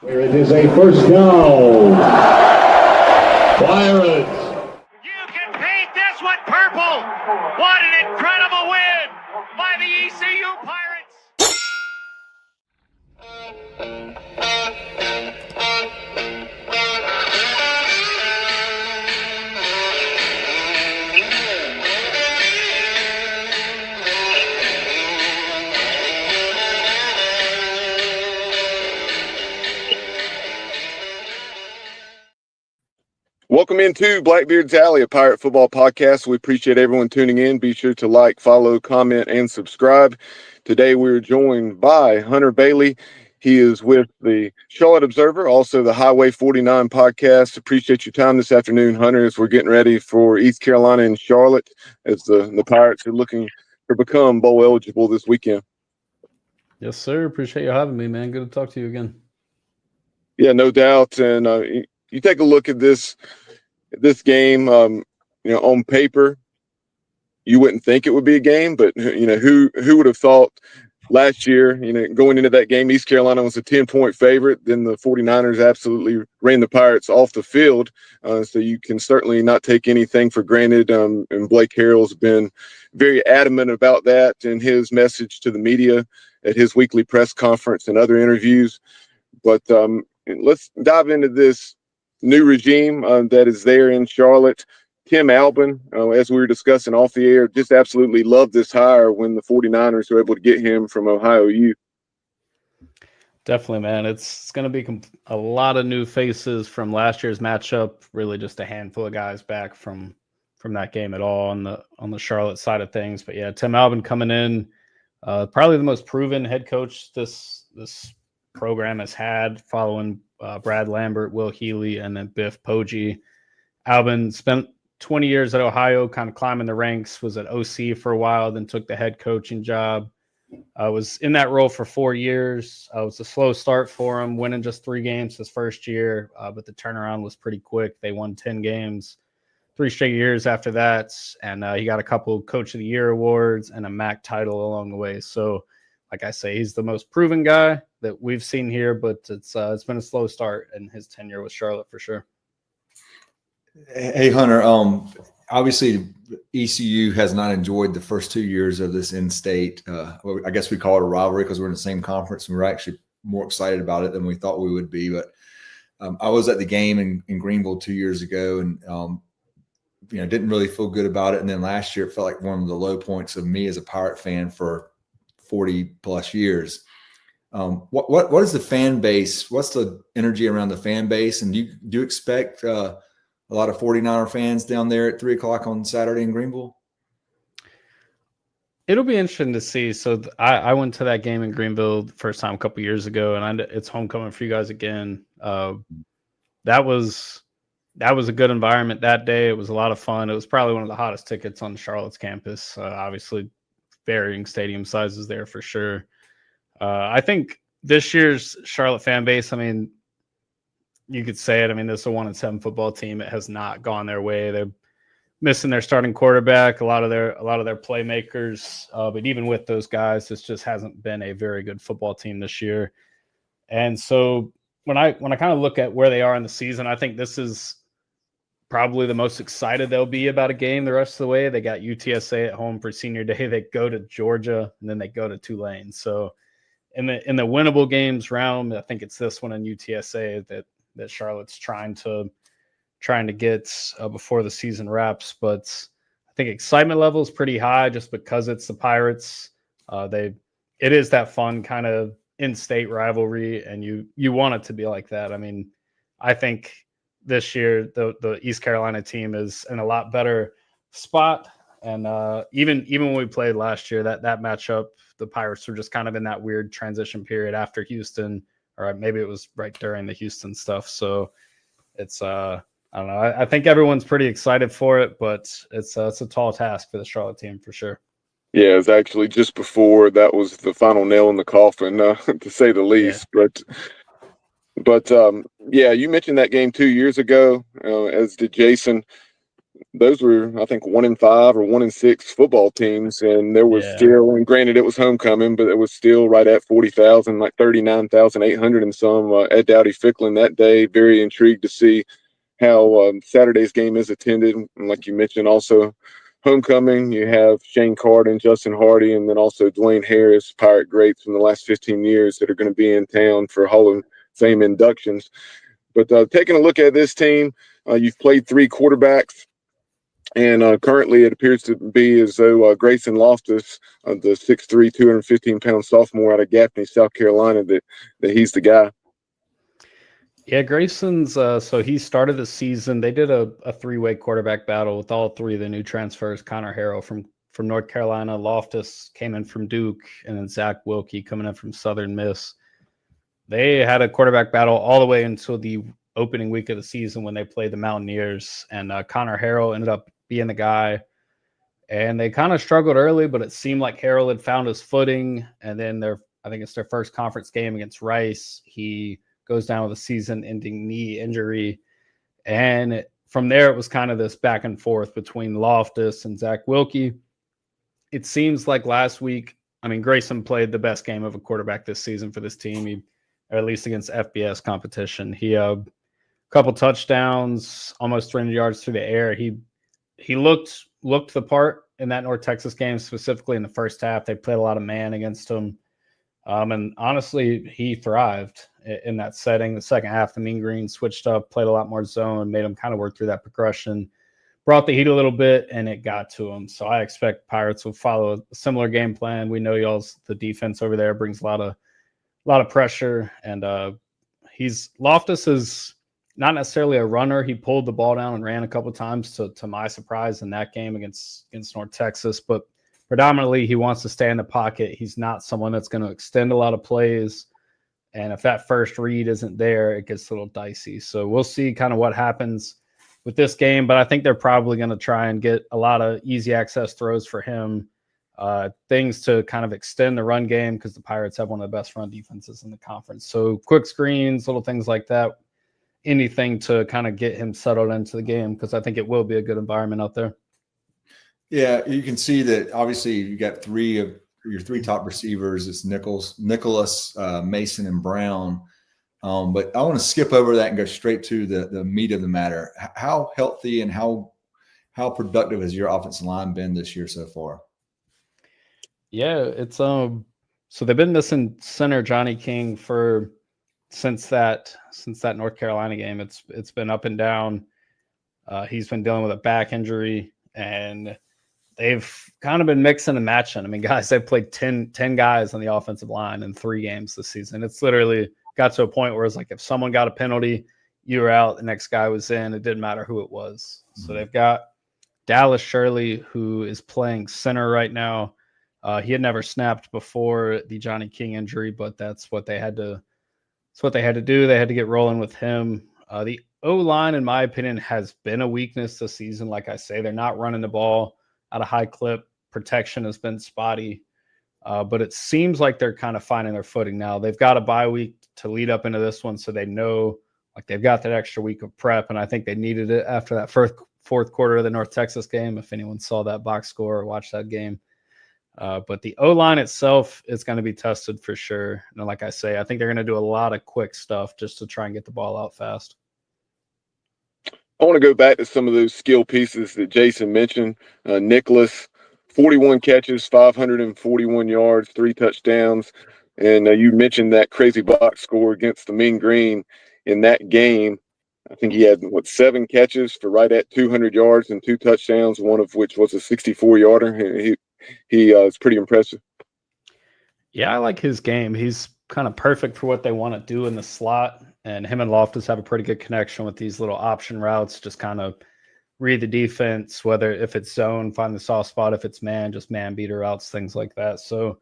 It is a first down. Pirates. You can paint this one purple. What an incredible win by the ECU Pirates. Welcome into Blackbeard's Alley, a Pirate football podcast. We appreciate everyone tuning in. Be sure to like, follow, comment, and subscribe. Today we're joined by Hunter Bailey. He is with the Charlotte Observer, also the Highway 49 podcast. Appreciate your time this afternoon, Hunter, as we're getting ready for East Carolina and Charlotte, as the Pirates are looking to become bowl eligible this weekend. Yes, sir. Appreciate you having me, man. Good to talk to you again. Yeah, no doubt. And you take a look at this game, on paper, you wouldn't think it would be a game, but who would have thought last year, going into that game, East Carolina was a 10-point favorite. Then the 49ers absolutely ran the Pirates off the field. So you can certainly not take anything for granted. And Blake Harrell's been very adamant about that in his message to the media at his weekly press conference and other interviews. But let's dive into this new regime that is there in Charlotte. Tim Albin, as we were discussing off the air, just absolutely loved this hire when the 49ers were able to get him from Ohio U. Definitely, man. It's going to be a lot of new faces from last year's matchup. Really, just a handful of guys back from that game at all on the Charlotte side of things. But yeah, Tim Albin coming in, probably the most proven head coach this program has had, following Brad Lambert, Will Healy, and then Biff Poggi. Albin spent 20 years at Ohio, kind of climbing the ranks, was at OC for a while, then took the head coaching job. Was in that role for 4 years. It was a slow start for him, winning just 3 games his first year, but the turnaround was pretty quick. They won 10 games 3 straight years after that, and he got a couple Coach of the Year awards and a MAC title along the way. So, like I say, he's the most proven guy that we've seen here, but it's been a slow start in his tenure with Charlotte for sure. Hey, Hunter, obviously ECU has not enjoyed the first 2 years of this in-state. I guess we call it a rivalry because we're in the same conference, and we're actually more excited about it than we thought we would be. But I was at the game in Greenville 2 years ago, and didn't really feel good about it. And then last year, it felt like one of the low points of me as a Pirate fan for 40 plus years. What is the fan base? What's the energy around the fan base? And do you expect a lot of 49er fans down there at 3:00 on Saturday in Greenville? It'll be interesting to see. So I went to that game in Greenville the first time a couple years ago, and it's homecoming for you guys again. That was a good environment that day. It was a lot of fun. It was probably one of the hottest tickets on Charlotte's campus. Obviously, varying stadium sizes there for sure. I think this year's Charlotte fan base, I mean, you could say it. I mean, this is a 1-7 football team. It has not gone their way. They're missing their starting quarterback, a lot of their playmakers. But even with those guys, this just hasn't been a very good football team this year. And so when I kind of look at where they are in the season, I think this is probably the most excited they'll be about a game the rest of the way. They got UTSA at home for senior day. They go to Georgia, and then they go to Tulane. So in the winnable games realm, I think it's this one in UTSA that Charlotte's trying to get before the season wraps. But I think excitement level is pretty high just because it's the Pirates. It is that fun kind of in-state rivalry, and you want it to be like that. I mean, I think this year the East Carolina team is in a lot better spot. And even when we played last year, that matchup, the Pirates were just kind of in that weird transition period after Houston, or maybe it was right during the Houston stuff. So it's I don't know. I think everyone's pretty excited for it, but it's a tall task for the Charlotte team for sure. Yeah, it was actually just before that was the final nail in the coffin, to say the least. Yeah. But yeah, you mentioned that game 2 years ago, as did Jason. those were, I think, 1-5 or 1-6 football teams, and there was still, and granted it was homecoming, but it was still right at 40,000, like 39,800 and some at Dowdy-Ficklen that day. Very intrigued to see how Saturday's game is attended. And like you mentioned, also homecoming, you have Shane Carden, Justin Hardy, and then also Dwayne Harris, Pirate greats from the last 15 years that are going to be in town for Hall of Fame inductions. But taking a look at this team, you've played 3 quarterbacks. And currently it appears to be as though Grayson Loftus, the 6'3", 215-pound sophomore out of Gaffney, South Carolina, that he's the guy. Yeah, Grayson's so he started the season. They did a 3-way quarterback battle with all 3 of the new transfers. Connor Harrell from North Carolina, Loftus came in from Duke, and then Zach Wilkie coming in from Southern Miss. They had a quarterback battle all the way until the opening week of the season when they played the Mountaineers, and Connor Harrell ended up being the guy. And they kind of struggled early, but it seemed like Harrell had found his footing. And then I think it's their first conference game against Rice. He goes down with a season-ending knee injury. And from there, it was kind of this back and forth between Loftus and Zach Wilkie. It seems like last week, I mean, Grayson played the best game of a quarterback this season for this team, or at least against FBS competition. He a couple touchdowns, almost 300 yards through the air. He looked the part in that North Texas game, specifically in the first half. They played a lot of man against him. And honestly, he thrived in that setting. The second half, the Mean Green switched up, played a lot more zone, made him kind of work through that progression, brought the heat a little bit, and it got to him. So I expect Pirates will follow a similar game plan. We know the defense over there brings a lot of pressure, and Loftus is not necessarily a runner. He pulled the ball down and ran a couple times to my surprise in that game against North Texas, but predominantly he wants to stay in the pocket. He's not someone that's going to extend a lot of plays. And if that first read isn't there, it gets a little dicey. So we'll see kind of what happens with this game, but I think they're probably going to try and get a lot of easy access throws for him, things to kind of extend the run game, because the Pirates have one of the best run defenses in the conference. So quick screens, little things like that, anything to kind of get him settled into the game, because I think it will be a good environment out there. Yeah, you can see that obviously you got 3 of your 3 top receivers. It's Nicholas, Mason, and Brown. But I want to skip over that and go straight to the meat of the matter. How healthy and how productive has your offensive line been this year so far? Yeah, it's so they've been missing center Johnny King since that North Carolina game. It's been up and down. He's been dealing with a back injury, and they've kind of been mixing and matching. I mean, guys, they've played 10 guys on the offensive line in 3 games this season. It's literally got to a point where it's like if someone got a penalty, you were out, the next guy was in. It didn't matter who it was. Mm-hmm. So they've got Dallas Shirley, who is playing center right now. He had never snapped before the Johnny King injury, but that's what they had to do. They had to get rolling with him. The O-line, in my opinion, has been a weakness this season. Like I say, they're not running the ball at a high clip. Protection has been spotty, but it seems like they're kind of finding their footing now. They've got a bye week to lead up into this one, so they know like they've got that extra week of prep, and I think they needed it after that fourth quarter of the North Texas game, if anyone saw that box score or watched that game. But the O-line itself is going to be tested for sure. And like I say, I think they're going to do a lot of quick stuff just to try and get the ball out fast. I want to go back to some of those skill pieces that Jason mentioned. Nicholas, 41 catches, 541 yards, 3 touchdowns. And you mentioned that crazy box score against the Mean Green in that game. I think he had, 7 catches for right at 200 yards and 2 touchdowns, one of which was a 64-yarder. He is pretty impressive. Yeah, I like his game. He's kind of perfect for what they want to do in the slot. And him and Loftus have a pretty good connection with these little option routes, just kind of read the defense, whether if it's zone, find the soft spot, if it's man, just man beater routes, things like that. So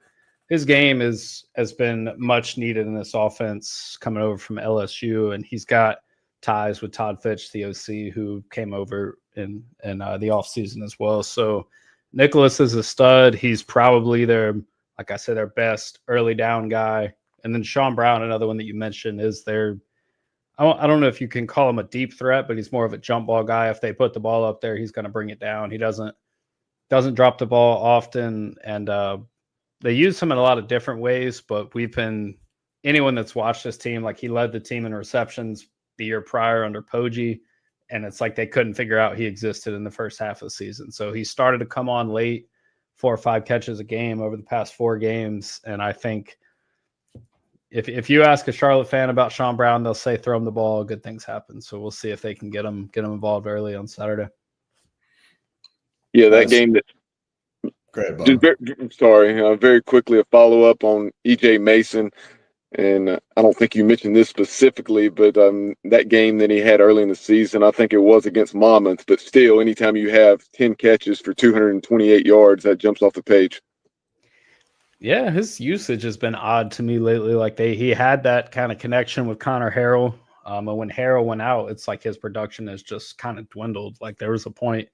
his game has been much needed in this offense coming over from LSU, and he's got ties with Todd Fitch, the OC, who came over in the offseason as well. So Nicholas is a stud. He's probably their best early down guy. And then Sean Brown, another one that you mentioned, is their I don't know if you can call him a deep threat, but he's more of a jump ball guy. If they put the ball up there, he's going to bring it down. He doesn't drop the ball often, and they use him in a lot of different ways. But anyone that's watched this team, like he led the team in receptions the year prior under Poggi, and it's like they couldn't figure out he existed in the first half of the season. So he started to come on late, 4 or 5 catches a game over the past 4 games, and I think if you ask a Charlotte fan about Sean Brown, they'll say throw him the ball, good things happen. So we'll see if they can get him involved early on Saturday. Yeah, that game that. Very quickly a follow up on EJ Mason, and I don't think you mentioned this specifically, but that game that he had early in the season, I think it was against Monmouth, but still, anytime you have 10 catches for 228 yards, that jumps off the page. Yeah, his usage has been odd to me lately. Like he had that kind of connection with Connor Harrell. And when Harrell went out, it's like his production has just kind of dwindled. Like there was a point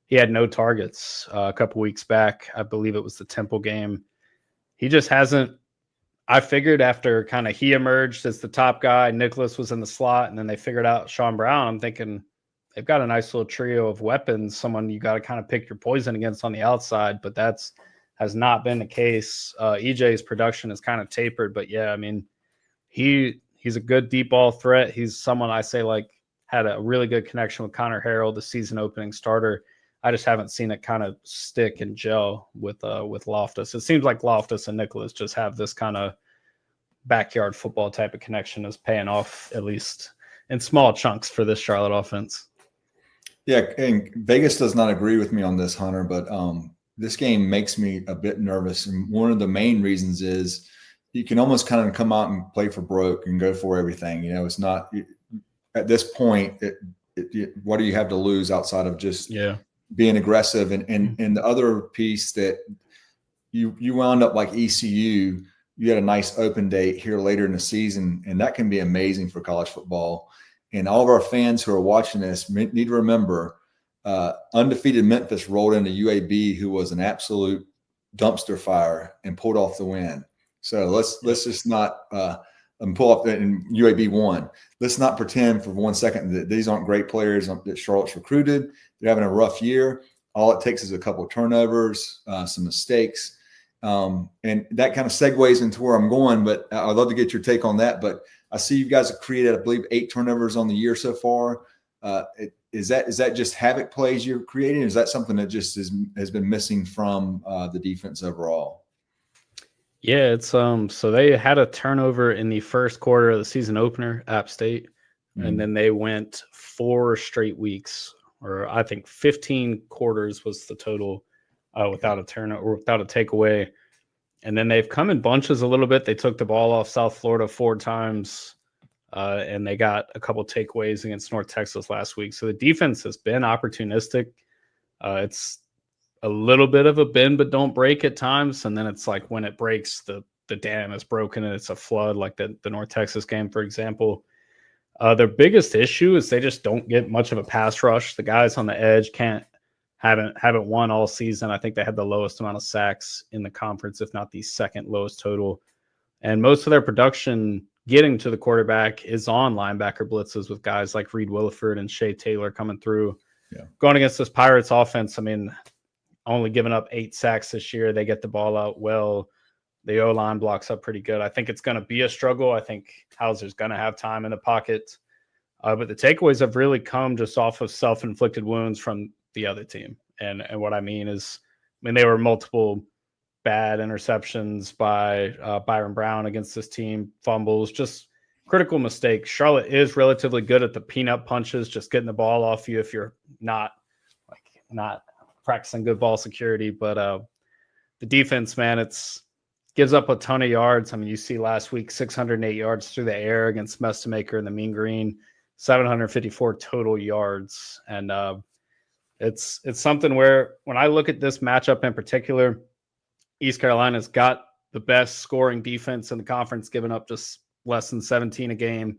he had no targets a couple weeks back. I believe it was the Temple game. He just hasn't. I figured after kind of he emerged as the top guy, Nicholas was in the slot, and then they figured out Sean Brown. I'm thinking they've got a nice little trio of weapons, someone you got to kind of pick your poison against on the outside, but has not been the case. EJ's production is kind of tapered, but yeah, I mean, he's a good deep ball threat. He's someone I say like had a really good connection with Connor Harrell, the season opening starter. I just haven't seen it kind of stick and gel with Loftus. It seems like Loftus and Nicholas just have this kind of backyard football type of connection is paying off, at least in small chunks for this Charlotte offense. Yeah, and Vegas does not agree with me on this, Hunter, but this game makes me a bit nervous. And one of the main reasons is you can almost kind of come out and play for broke and go for everything. You know, it's not at this point, what do you have to lose outside of just being aggressive? And the other piece that you wound up like ECU, you had a nice open date here later in the season, and that can be amazing for college football. And all of our fans who are watching this need to remember undefeated Memphis rolled into UAB, who was an absolute dumpster fire, and pulled off the win. So let's just not pull off that, and UAB won. Let's not pretend for 1 second that these aren't great players that Charlotte's recruited. They're having a rough year. All it takes is a couple of turnovers, some mistakes, and that kind of segues into where I'm going. But I'd love to get your take on that. But I see you guys have created, I believe, 8 turnovers on the year so far. Is that just havoc plays you're creating? Or is that something that just has been missing from the defense overall? Yeah, it's so they had a turnover in the first quarter of the season opener, App State, and then they went 4 straight weeks, or I think 15 quarters was the total without a turnover or without a takeaway. And then they've come in bunches a little bit. They took the ball off South Florida 4 times. And they got a couple takeaways against North Texas last week. So the defense has been opportunistic. It's a little bit of a bend but don't break at times. And then it's like when it breaks, the dam is broken and it's a flood, like the North Texas game, for example. Their biggest issue is they just don't get much of a pass rush. The guys on the edge haven't won all season. I think they had the lowest amount of sacks in the conference, if not the second lowest total. And most of their production getting to the quarterback is on linebacker blitzes with guys like Reed Williford and Shea Taylor coming through. Yeah. Going against this Pirates offense, I mean, only giving up 8 sacks this year. They get the ball out well. The O-line blocks up pretty good. I think it's going to be a struggle. I think Hauser's going to have time in the pocket. But the takeaways have really come just off of self-inflicted wounds from the other team. And what I mean is, they were multiple bad interceptions by Byron Brown against this team, fumbles, just critical mistakes. Charlotte is relatively good at the peanut punches, just getting the ball off you if you're not practicing good ball security. But the defense, man, gives up a ton of yards. I mean, you see last week 608 yards through the air against Mestamaker in the Mean Green, 754 total yards, and it's something where when I look at this matchup in particular, East Carolina's got the best scoring defense in the conference, giving up just less than 17 a game.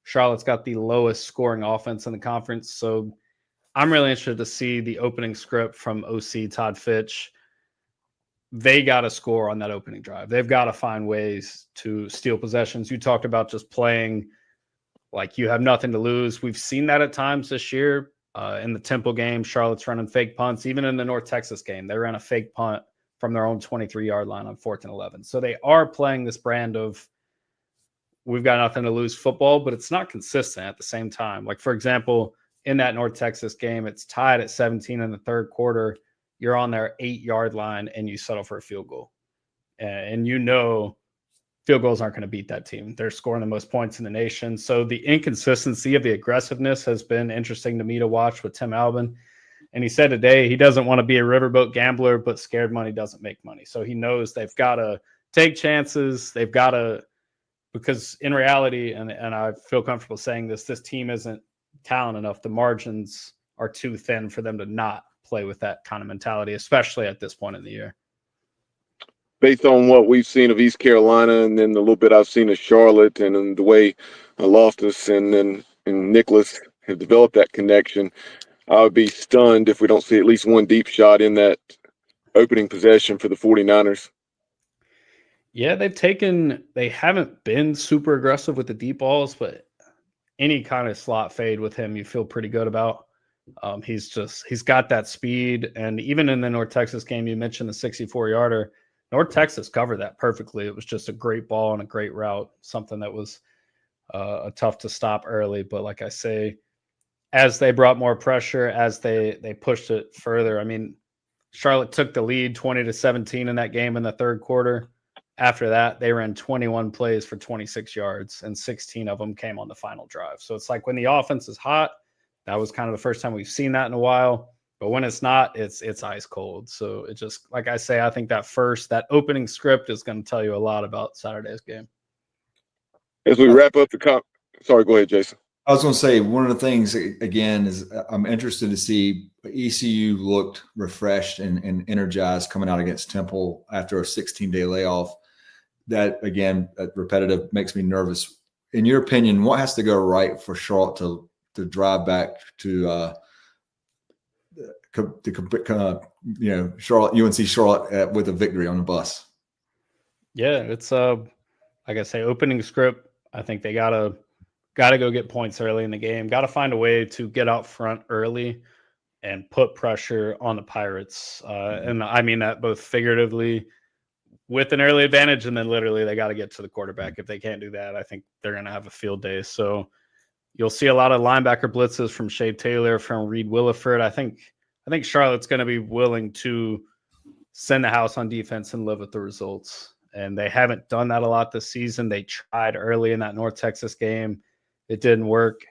Charlotte's got the lowest scoring offense in the conference. So I'm really interested to see the opening script from OC Todd Fitch. They got to score on that opening drive. They've got to find ways to steal possessions. You talked about just playing Like, you have nothing to lose. We've seen that at times this year. In the Temple game, Charlotte's running fake punts. Even in the North Texas game, they ran a fake punt from their own 23-yard line on 4th and 11. So they are playing this brand of we've got nothing to lose football, but it's not consistent at the same time. Like, for example, in that North Texas game, it's tied at 17 in the third quarter. You're on their 8-yard line and you settle for a field goal. And you know field goals aren't going to beat that team. They're scoring the most points in the nation. So the inconsistency of the aggressiveness has been interesting to me to watch with Tim Albin. And he said today he doesn't want to be a riverboat gambler, but scared money doesn't make money. So he knows they've got to take chances. They've got to, because in reality, and I feel comfortable saying this team isn't talented enough. The margins are too thin for them to not play with that kind of mentality, especially at this point in the year. Based on what we've seen of East Carolina and then the little bit I've seen of Charlotte and the way Loftus and Nicholas have developed that connection, I would be stunned if we don't see at least one deep shot in that opening possession for the 49ers. Yeah, they haven't been super aggressive with the deep balls, but any kind of slot fade with him, you feel pretty good about. He's got that speed. And even in the North Texas game, you mentioned the 64-yarder. North Texas covered that perfectly. It was just a great ball and a great route, something that was tough to stop early. But like I say, as they brought more pressure, as they pushed it further, I mean, Charlotte took the lead 20-17 in that game in the third quarter. After that, they ran 21 plays for 26 yards, and 16 of them came on the final drive. So it's like when the offense is hot, that was kind of the first time we've seen that in a while. But when it's not, it's ice cold. So it just, like I say, I think that opening script is going to tell you a lot about Saturday's game. As we wrap up sorry, go ahead, Jason. I was going to say, one of the things, again, is I'm interested to see ECU looked refreshed and energized coming out against Temple after a 16-day layoff. That, again, repetitive makes me nervous. In your opinion, what has to go right for Charlotte to drive back to Charlotte, UNC Charlotte with a victory on the bus? Yeah, it's like I say, opening script. I think they gotta go get points early in the game. Got to find a way to get out front early and put pressure on the Pirates. And I mean that both figuratively with an early advantage, and then literally they got to get to the quarterback. If they can't do that, I think they're going to have a field day. So you'll see a lot of linebacker blitzes from Shea Taylor, from Reed Williford. I think Charlotte's going to be willing to send the house on defense and live with the results. And they haven't done that a lot this season. They tried early in that North Texas game. It didn't work.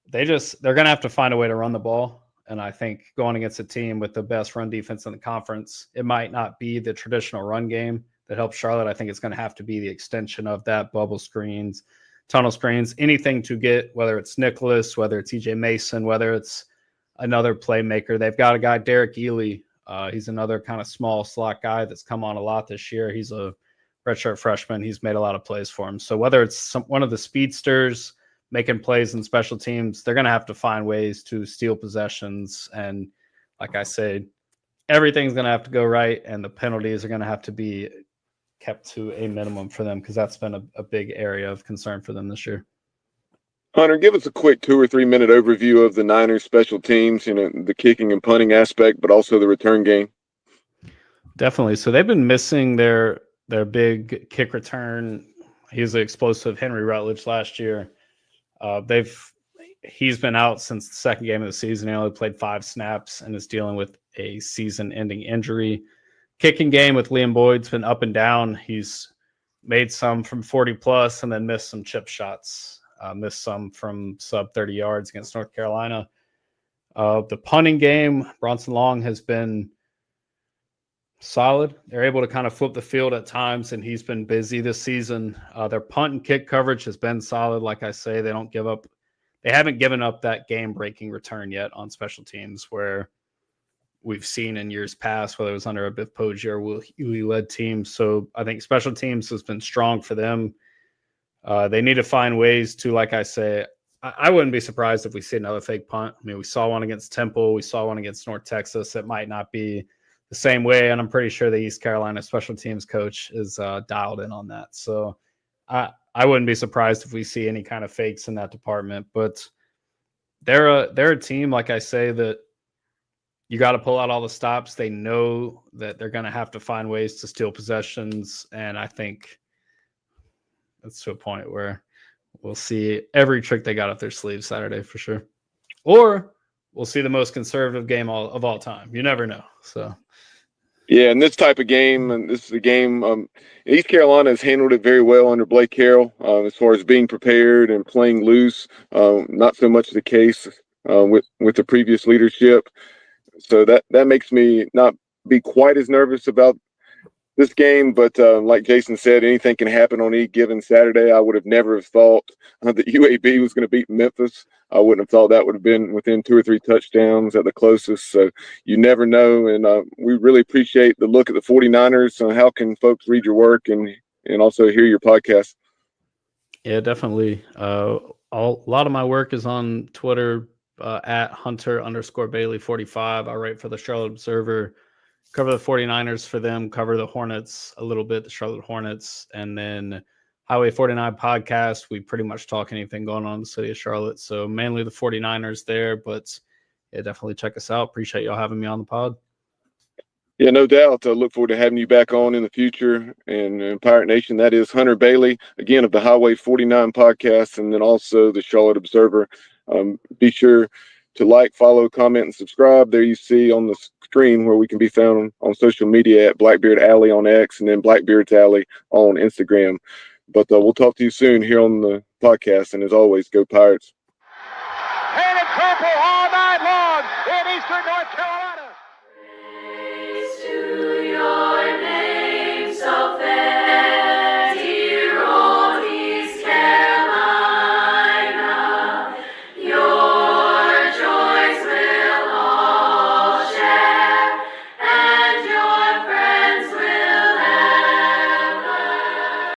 They're going to have to find a way to run the ball. And I think going against a team with the best run defense in the conference, it might not be the traditional run game that helps Charlotte. I think it's going to have to be the extension of that, bubble screens, tunnel screens, anything to get, whether it's Nicholas, whether it's EJ Mason, whether it's another playmaker. They've got a guy, Derek Ely. He's another kind of small slot guy that's come on a lot this year. He's a redshirt freshman. He's made a lot of plays for him. So whether it's one of the speedsters making plays in special teams, they're going to have to find ways to steal possessions. And like I said, everything's going to have to go right, and the penalties are going to have to be kept to a minimum for them, because that's been a big area of concern for them this year. Hunter, give us a quick 2 or 3 minute overview of the Niners special teams, the kicking and punting aspect, but also the return game. Definitely. So they've been missing their big kick return. He's the explosive Henry Rutledge last year. He's been out since the second game of the season. He only played 5 snaps and is dealing with a season-ending injury. Kicking game with Liam Boyd's been up and down. He's made some from 40+ and then missed some chip shots. Missed some from sub 30 yards against North Carolina. The punting game, Bronson Long has been solid. They're able to kind of flip the field at times, and he's been busy this season. Their punt and kick coverage has been solid. Like I say, they don't give up. They haven't given up that game-breaking return yet on special teams, where we've seen in years past, whether it was under a Biff Poggi or Will Huey-led team. So I think special teams has been strong for them. They need to find ways to, like I say, I wouldn't be surprised if we see another fake punt. I mean, we saw one against Temple. We saw one against North Texas. It might not be the same way, and I'm pretty sure the East Carolina special teams coach is dialed in on that. So I I wouldn't be surprised if we see any kind of fakes in that department. But they're a team, like I say, that you got to pull out all the stops. They know that they're going to have to find ways to steal possessions, and I think it's to a point where we'll see every trick they got up their sleeve Saturday for sure. Or we'll see the most conservative game of all time. You never know. So, yeah, and this type of game, and this is a game, East Carolina has handled it very well under Blake Carroll as far as being prepared and playing loose. Not so much the case with the previous leadership. So that makes me not be quite as nervous about this game. But like Jason said, anything can happen on any given Saturday. I would have never have thought that UAB was going to beat Memphis. I wouldn't have thought that would have been within 2 or 3 touchdowns at the closest. So you never know. And we really appreciate the look at the 49ers. How can folks read your work and also hear your podcast? Yeah, definitely. A lot of my work is on Twitter at Hunter_Bailey45. I write for the Charlotte Observer, cover the 49ers for them, cover the Hornets a little bit, the Charlotte Hornets, and then Highway 49 podcast. We pretty much talk anything going on in the city of Charlotte. So mainly the 49ers there, but yeah, definitely check us out. Appreciate y'all having me on the pod. Yeah, no doubt. I look forward to having you back on in the future. And Pirate Nation, that is Hunter Bailey, again, of the Highway 49 podcast, and then also the Charlotte Observer. Be sure to like, follow, comment, and subscribe. There you see on the screen where we can be found on social media at Blackbeard Alley on X and then Blackbeard's Alley on Instagram. But we'll talk to you soon here on the podcast. And as always, go Pirates. Painted purple hard.